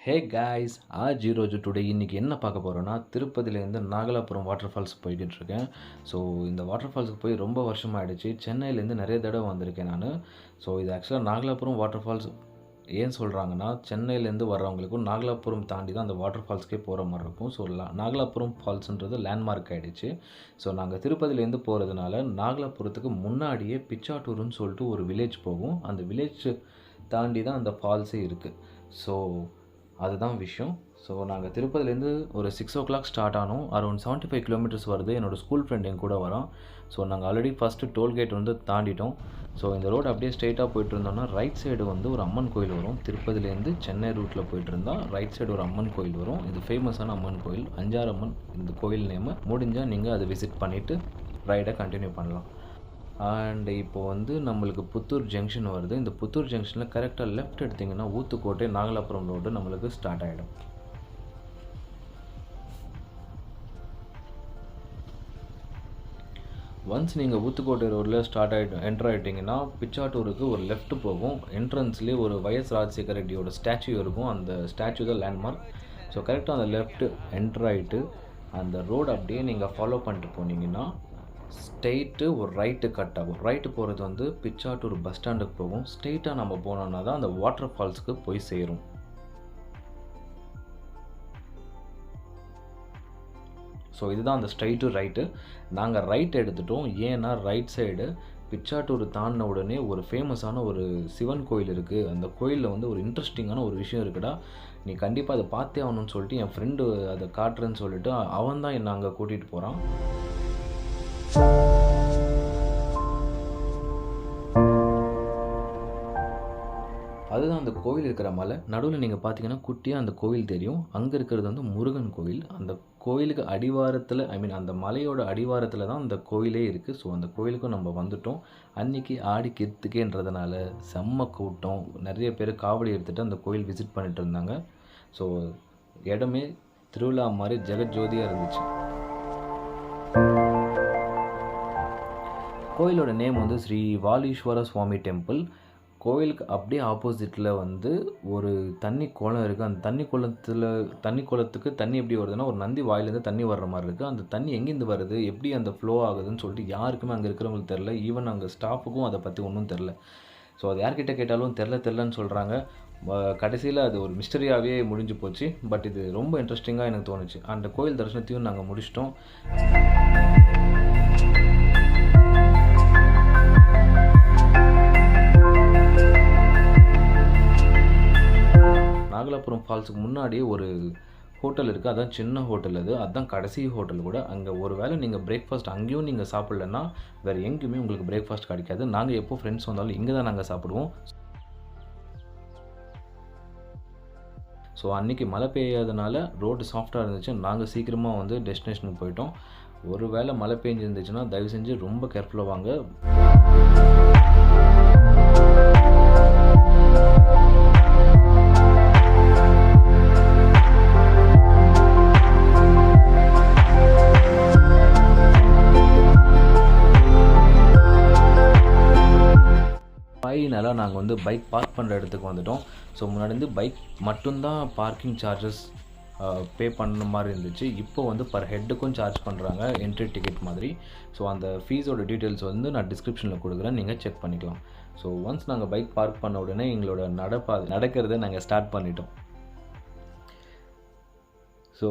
Hey guys today இன்றைக்கி என்ன பார்க்க போகிறோன்னா திருப்பதியிலேருந்து நாகலாபுரம் வாட்டர் ஃபால்ஸ் போய்கிட்டு இருக்கேன். ஸோ இந்த வாட்டர் ஃபால்ஸுக்கு போய் ரொம்ப வருஷமாகிடுச்சு. சென்னையிலேருந்து நிறைய தடவை வந்திருக்கேன் நான். ஸோ இது ஆக்சுவலாக நாகலாபுரம் வாட்டர் ஃபால்ஸ் ஏன் சொல்கிறாங்கன்னா, சென்னையிலேருந்து வர்றவங்களுக்கும் நாகலாபுரம் தாண்டி தான் அந்த வாட்டர் ஃபால்ஸ்க்கே போகிற மாதிரி இருக்கும். ஸோ நாகலாபுரம் ஃபால்ஸுன்றது லேண்ட்மார்க் ஆகிடுச்சு. ஸோ நாங்கள் திருப்பதியிலேருந்து போகிறதுனால நாகலாபுரத்துக்கு முன்னாடியே பிச்சாட்டூர்னு சொல்லிட்டு ஒரு வில்லேஜ் போகும். அந்த வில்லேஜ் தாண்டி தான் அந்த ஃபால்ஸே இருக்குது. ஸோ அதுதான் விஷயம். ஸோ நாங்கள் திருப்பதிலேருந்து ஒரு 6 o'clock ஸ்டார்ட் ஆனோம். அரௌண்ட் 75 kilometers வருது. என்னோடய ஸ்கூல் ஃப்ரெண்ட் என் கூட வரோம். ஸோ நாங்கள் ஆல்ரெடி ஃபஸ்ட்டு டோல்கேட் வந்து தாண்டிட்டோம். ஸோ இந்த ரோடு அப்படியே ஸ்ட்ரெயிட்டாக போயிட்டு இருந்தோம்னா ரைட் சைடு வந்து ஒரு அம்மன் கோயில் வரும். திருப்பதிலேருந்து சென்னை ரூட்டில் போயிட்டு இருந்தால் ரைட் சைடு ஒரு அம்மன் கோயில் வரும். இது ஃபேமஸான அம்மன் கோயில், அஞ்சாறு அம்மன் இந்த கோயில் நேமு. முடிஞ்சால் நீங்கள் அதை விசிட் பண்ணிவிட்டு ரைடை கண்டினியூ பண்ணலாம். அண்ட் இப்போ வந்து நம்மளுக்கு புத்தூர் ஜங்ஷன் வருது. இந்த புத்தூர் ஜங்ஷனில் கரெக்டாக லெஃப்ட் எடுத்திங்கன்னா ஊத்துக்கோட்டை நாகலாபுரம் ரோடு நம்மளுக்கு ஸ்டார்ட் ஆகிடும். ஒன்ஸ் நீங்கள் ஊத்துக்கோட்டை ரோடில் என்டர் ஆகிட்டிங்கன்னா பிச்சாட்டூருக்கு ஒரு லெஃப்ட் போகும். என்ட்ரன்ஸ்லேயே ஒரு வைஎஸ் ராஜசேகர ரெட்டியோட ஸ்டாச்சு இருக்கும். அந்த ஸ்டாச்சு தான் லேண்ட்மார்க். ஸோ கரெக்டாக அந்த லெஃப்ட் என்டர் ஆகிட்டு அந்த ரோடு அப்படியே நீங்கள் ஃபாலோ பண்ணிட்டு போனீங்கன்னா ஸ்ட்ரெயிட்டு ஒரு ரைட்டு கட் ஆகும். ரைட்டு போகிறது வந்து பிச்சாட்டூர் பஸ் ஸ்டாண்டுக்கு போகும். ஸ்ட்ரெயிட்டாக நம்ம போனோம்னா தான் அந்த வாட்டர் ஃபால்ஸுக்கு போய் சேரும். ஸோ இதுதான் அந்த ஸ்ட்ரைட்டு ரைட்டு. நாங்கள் ரைட் எடுத்துட்டோம். ஏன்னா ரைட் சைடு பிச்சாட்டூர் தாண்டின உடனே ஒரு ஃபேமஸான ஒரு சிவன் கோயில் இருக்குது. அந்த கோயிலில் வந்து ஒரு இன்ட்ரெஸ்டிங்கான ஒரு விஷயம் இருக்குடா, நீ கண்டிப்பாக அதை பார்த்தே ஆகணும்னு சொல்லிட்டு என் ஃப்ரெண்டு அதை காட்டுறேன்னு சொல்லிட்டு அவன் தான் என்னை அங்கே கூட்டிகிட்டு போகிறான். அதுதான் அந்த கோவில் இருக்கிற மலை. நடுவில் நீங்கள் பார்த்தீங்கன்னா குட்டியாக அந்த கோவில் தெரியும். அங்கே இருக்கிறது வந்து முருகன் கோவில். அந்த கோவிலுக்கு அடிவாரத்தில், அந்த மலையோட அடிவாரத்தில் தான் அந்த கோவிலே இருக்குது. ஸோ அந்த கோவிலுக்கும் நம்ம வந்துட்டோம். அன்றைக்கி ஆடி கிருத்திகைன்றதுனால செம்ம கூட்டம். நிறைய பேர் காவடி எடுத்துகிட்டு அந்த கோவில் விசிட் பண்ணிட்டு இருந்தாங்க. ஸோ இடமே திருவிழா மாதிரி ஜெகஜோதியாக இருந்துச்சு. கோயிலோட நேம் வந்து ஸ்ரீ வாலீஸ்வர சுவாமி டெம்பிள். கோயிலுக்கு அப்படியே ஆப்போசிட்டில் வந்து ஒரு தண்ணி குளம் இருக்குது. அந்த தண்ணி குளத்துக்கு தண்ணி எப்படி வருதுன்னா, ஒரு நந்தி வாயிலேருந்து தண்ணி வர்ற மாதிரி இருக்குது. அந்த தண்ணி எங்கேருந்து வருது, எப்படி அந்த ஃப்ளோ ஆகுதுன்னு சொல்லிட்டு யாருக்குமே அங்கே இருக்கிறவங்களுக்கு தெரில. ஈவன் அங்கே ஸ்டாஃபுக்கும் அதை பற்றி ஒன்றும் தெரில. ஸோ அது யார்கிட்ட கேட்டாலும் தெரிலன்னு சொல்கிறாங்க. கடைசியில் அது ஒரு மிஸ்டரியாகவே முடிஞ்சு போச்சு. பட் இது ரொம்ப இன்ட்ரெஸ்டிங்காக எனக்கு தோணுச்சு. அந்த கோயில் தரிசனத்தையும் நாங்கள் முடிச்சிட்டோம். நாகலாபுரம் ஃபால்ஸுக்கு முன்னாடி ஒரு ஹோட்டல் இருக்குது. அதான் சின்ன ஹோட்டல். அதுதான் கடைசி ஹோட்டல் கூட. அங்கே ஒரு வேளை நீங்கள் பிரேக்ஃபாஸ்ட் அங்கேயும் நீங்கள் சாப்பிட்லன்னா வேறு எங்கேயுமே உங்களுக்கு பிரேக்ஃபாஸ்ட் கிடைக்காது. நாங்கள் எப்போ ஃப்ரெண்ட்ஸ் வந்தாலும் இங்கே தான் நாங்கள் சாப்பிடுவோம். ஸோ அன்றைக்கி மழை பெய்யாதனால ரோடு சாஃப்டாக இருந்துச்சு. நாங்கள் சீக்கிரமாக வந்து டெஸ்டினேஷனுக்கு போயிட்டோம். ஒரு வேளை மழை பெஞ்சிருந்துச்சுன்னா தயவு செஞ்சு ரொம்ப கேர்ஃபுல்லாக வாங்க. ஃபைனலாக நாங்கள் வந்து பைக் பார்க் பண்ணுற இடத்துக்கு வந்துவிட்டோம். ஸோ முன்னாடி வந்து பைக் மட்டும்தான் பார்க்கிங் சார்ஜஸ் பே பண்ண மாதிரி இருந்துச்சு. இப்போ வந்து பர் ஹெட்டுக்கும் சார்ஜ் பண்ணுறாங்க, என்ட்ரி டிக்கெட் மாதிரி. ஸோ அந்த ஃபீஸோட டீட்டெயில்ஸ் வந்து நான் டிஸ்கிரிப்ஷனில் கொடுக்குறேன், நீங்கள் செக் பண்ணிக்கலாம். ஸோ ஒன்ஸ் நாங்கள் பைக் பார்க் பண்ண உடனே எங்களோட நடக்கிறத நாங்கள் ஸ்டார்ட் பண்ணிட்டோம். ஸோ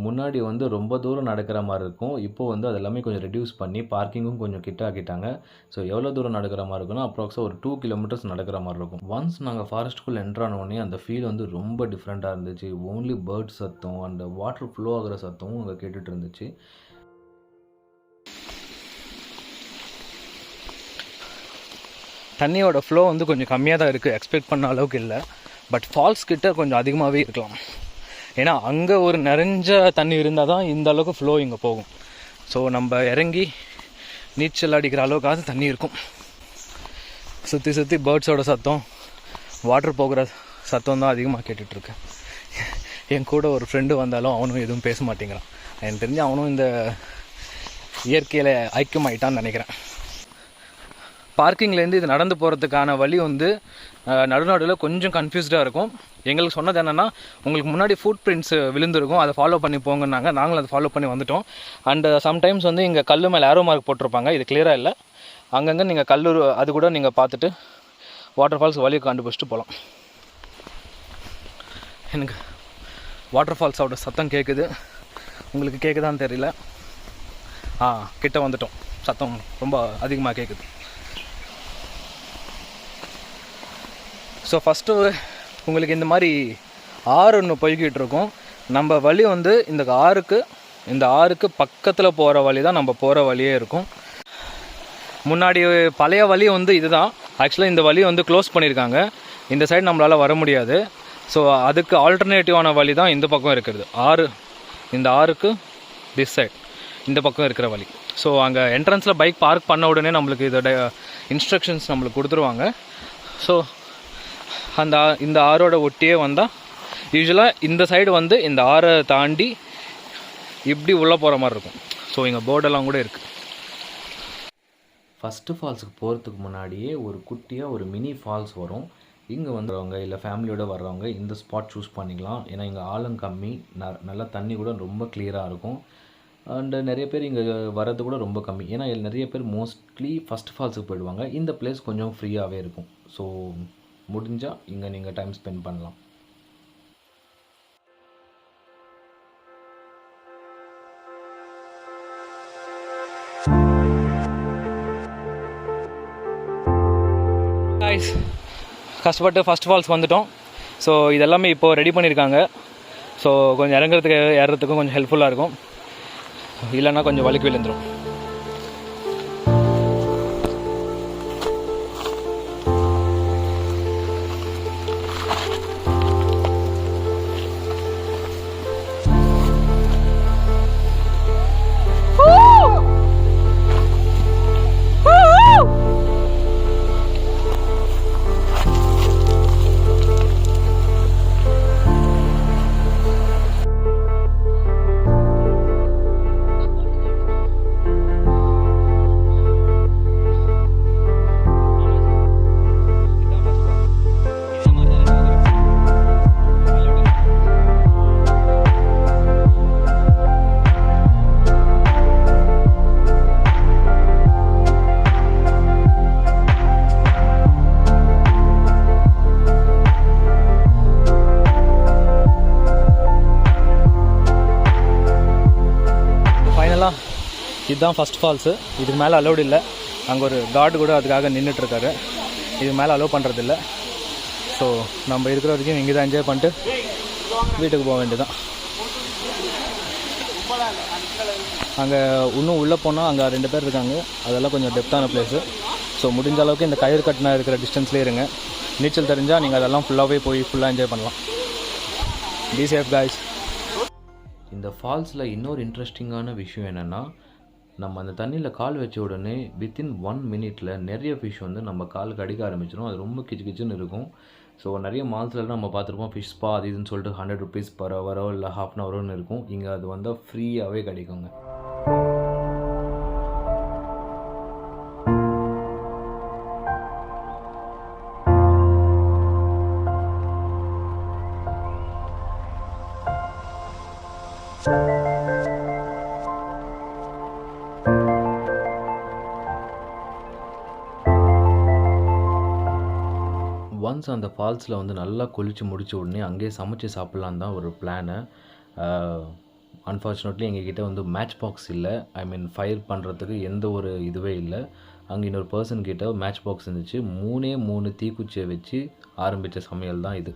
முன்னாடி வந்து ரொம்ப தூரம் நடக்கிற மாதிரி இருக்கும். இப்போது வந்து அது எல்லாமே கொஞ்சம் ரெடியூஸ் பண்ணி பார்க்கிங்கும் கொஞ்சம் கிட்ட ஆக்கிட்டாங்க. ஸோ எவ்வளோ தூரம் நடக்கிற மாதிரி இருக்குன்னா அப்ராக்ஸாக ஒரு 2 kilometers நடக்கிற மாதிரி இருக்கும். ஒன்ஸ் நாங்கள் ஃபாரஸ்ட்டுக்குள்ளே என்ட்ரானோடனே அந்த ஃபீல் வந்து ரொம்ப டிஃப்ரெண்ட்டாக இருந்துச்சு. ஓன்லி பேர்ட்ஸ் சத்தம், அந்த வாட்டர் ஃப்ளோ ஆகிற சத்தமும் அங்கே கேட்டுட்டு இருந்துச்சு. தண்ணியோட ஃப்ளோ வந்து கொஞ்சம் கம்மியாக தான் இருக்குது, எக்ஸ்பெக்ட் பண்ண அளவுக்கு இல்லை. பட் ஃபால்ஸ் கிட்ட கொஞ்சம் அதிகமாகவே இருக்கலாம். ஏன்னா அங்கே ஒரு நிறைஞ்ச தண்ணி இருந்தால் தான் இந்த அளவுக்கு ஃப்ளோ இங்கே போகும். ஸோ நம்ம இறங்கி நீச்சல் அடிக்கிற அளவுக்காவது தண்ணி இருக்கும். சுற்றி பேர்ட்ஸோட சத்தம், வாட்டர் போகிற சத்தம் தான் அதிகமாக கேட்டுட்ருக்கேன். என் கூட ஒரு ஃப்ரெண்டு வந்தாலும் அவனும் எதுவும் பேச மாட்டேங்கிறான். எனக்கு தெரிஞ்சு அவனும் இந்த இயற்கையில் ஐக்கியமாயிட்டான்னு நினைக்கிறேன். பார்க்கிங்லேருந்து இது நடந்து போகிறதுக்கான வழி வந்து நடுநடுவில் கொஞ்சம் கன்ஃபியூஸ்டாக இருக்கும். எங்களுக்கு சொன்னது என்னென்னா, உங்களுக்கு முன்னாடி ஃபுட் பிரிண்ட்ஸ் விழுந்திருக்கும், அதை ஃபாலோ பண்ணி போங்கன்னாங்க. நாங்களும் அதை ஃபாலோ பண்ணி வந்துட்டோம். அண்டு சம்டைம்ஸ் வந்து இங்கே கல் மேலே ஏரோ மார்க் போட்டிருப்பாங்க, இது கிளியராக இல்லை. அங்கங்கே நீங்கள் கல்லூர் அது கூட நீங்கள் பார்த்துட்டு வாட்டர் ஃபால்ஸ் வழியை கண்டுபிடிச்சிட்டு போகலாம். எனக்கு வாட்டர் ஃபால்ஸோட சத்தம் கேட்குது, உங்களுக்கு கேட்குதான்னு தெரியல. கிட்ட வந்துட்டோம், சத்தம் ரொம்ப அதிகமாக கேட்குது. ஸோ ஃபஸ்ட்டு உங்களுக்கு இந்த மாதிரி ஆறு ஒன்று போய்கிட்டு இருக்கும். நம்ம வழி வந்து இந்த ஆறுக்கு பக்கத்தில் போகிற வழி தான் நம்ம போகிற வழியே இருக்கும். முன்னாடி பழைய வழி வந்து இதுதான். ஆக்சுவலாக இந்த வழி வந்து க்ளோஸ் பண்ணியிருக்காங்க, இந்த சைடு நம்மளால் வர முடியாது. ஸோ அதுக்கு ஆல்டர்னேட்டிவான வழி தான் இந்த பக்கம் இருக்கிறது. இந்த ஆறுக்கு திஸ் சைட் இந்த பக்கம் இருக்கிற வழி. ஸோ அங்கே என்ட்ரன்ஸில் பைக் பார்க் பண்ண உடனே நம்மளுக்கு இதோட இன்ஸ்ட்ரக்ஷன்ஸ் நம்மளுக்கு கொடுத்துருவாங்க. ஸோ இந்த ஆறோட ஒட்டியே வந்தால் யூஸ்வலாக இந்த சைடு வந்து இந்த ஆறை தாண்டி இப்படி உள்ளே போகிற மாதிரி இருக்கும். ஸோ இங்கே போர்டெல்லாம் கூட இருக்குது. ஃபஸ்ட்டு ஃபால்ஸுக்கு போகிறதுக்கு முன்னாடியே ஒரு குட்டியாக ஒரு மினி ஃபால்ஸ் வரும். இங்கே வந்துடுறவங்க இல்லை ஃபேமிலியோடு வர்றவங்க இந்த ஸ்பாட் சூஸ் பண்ணிக்கலாம். ஏன்னா இங்கே ஆழம் கம்மி, நல்லா தண்ணி கூட ரொம்ப கிளியராக இருக்கும். அண்டு நிறைய பேர் இங்கே வர்றது கூட ரொம்ப கம்மி. ஏன்னா நிறைய பேர் மோஸ்ட்லி ஃபஸ்ட் ஃபால்ஸுக்கு போயிடுவாங்க. இந்த பிளேஸ் கொஞ்சம் ஃப்ரீயாகவே இருக்கும். ஸோ முடிஞ்சால் இங்கே நீங்கள் டைம் ஸ்பெண்ட் பண்ணலாம். கஷ்டப்பட்டு ஃபஸ்ட் ஃபால்ஸ் வந்துட்டோம். ஸோ இதெல்லாமே இப்போது ரெடி பண்ணியிருக்காங்க. ஸோ கொஞ்சம் இறங்குறதுக்கு ஏறுறதுக்கும் கொஞ்சம் ஹெல்ப்ஃபுல்லாக இருக்கும். இல்லைன்னா கொஞ்சம் வலிக்கு விழுந்துடும். இதுதான் ஃபஸ்ட் ஃபால்ஸு. இதுக்கு மேலே அலோடு இல்லை. அங்கே ஒரு கார்டு கூட அதுக்காக நின்றுட்டுருக்காரு. இதுக்கு மேலே அலோவ் பண்ணுறதில்ல. ஸோ நம்ம இருக்கிற வரைக்கும் இங்கே தான் என்ஜாய் பண்ணிட்டு வீட்டுக்கு போக வேண்டியதான். அங்கே இன்னும் உள்ளே போனால் அங்கே 2 பேர் இருக்காங்க. அதெல்லாம் கொஞ்சம் டெப்த்தான பிளேஸு. ஸோ முடிஞ்ச அளவுக்கு இந்த கயிறு கட்டினா இருக்கிற டிஸ்டன்ஸ்லேயே இருங்க. நீச்சல் தெரிஞ்சால் நீங்கள் அதெல்லாம் ஃபுல்லாகவே போய் ஃபுல்லாக என்ஜாய் பண்ணலாம். Be safe guys. இந்த ஃபால்ஸில் இன்னொரு இன்ட்ரெஸ்டிங்கான விஷயம் என்னென்னா, நம்ம அந்த தண்ணியில் கால் வச்ச உடனே வித்தின் 1 மினிட்டில் நிறைய ஃபிஷ் வந்து நம்ம காலுக்கு அடிக்க ஆரம்பிச்சிடும். அது ரொம்ப கிச்சு கிச்சுன்னு இருக்கும். ஸோ நிறைய மால்ஸ்லாம் நம்ம பார்த்துருப்போம், ஃபிஷ் ஸ்பா அது இதுன்னு சொல்லிட்டு 100 rupees per hour இல்லை ½ an hour இருக்கும். இங்கே அது வந்தால் ஃப்ரீயாகவே கிடைக்குங்க. ஒன்ஸ் அந்த ஃபால்ஸில் வந்து நல்லா குளித்து முடித்த உடனே அங்கேயே சமைச்சு சாப்பிட்லான்னு தான் ஒரு பிளானு. அன்ஃபார்ச்சுனேட்லி எங்ககிட்ட வந்து மேட்ச் பாக்ஸ் இல்லை. ஃபயர் பண்ணுறதுக்கு எந்த ஒரு இதுவே இல்லை. அங்கே இன்னொரு பர்சன் கிட்ட மேட்ச் பாக்ஸ் இருந்துச்சு. 3 தீக்குச்சியை வச்சு ஆரம்பித்த சமையல் தான் இது.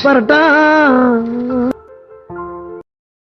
பரட்டா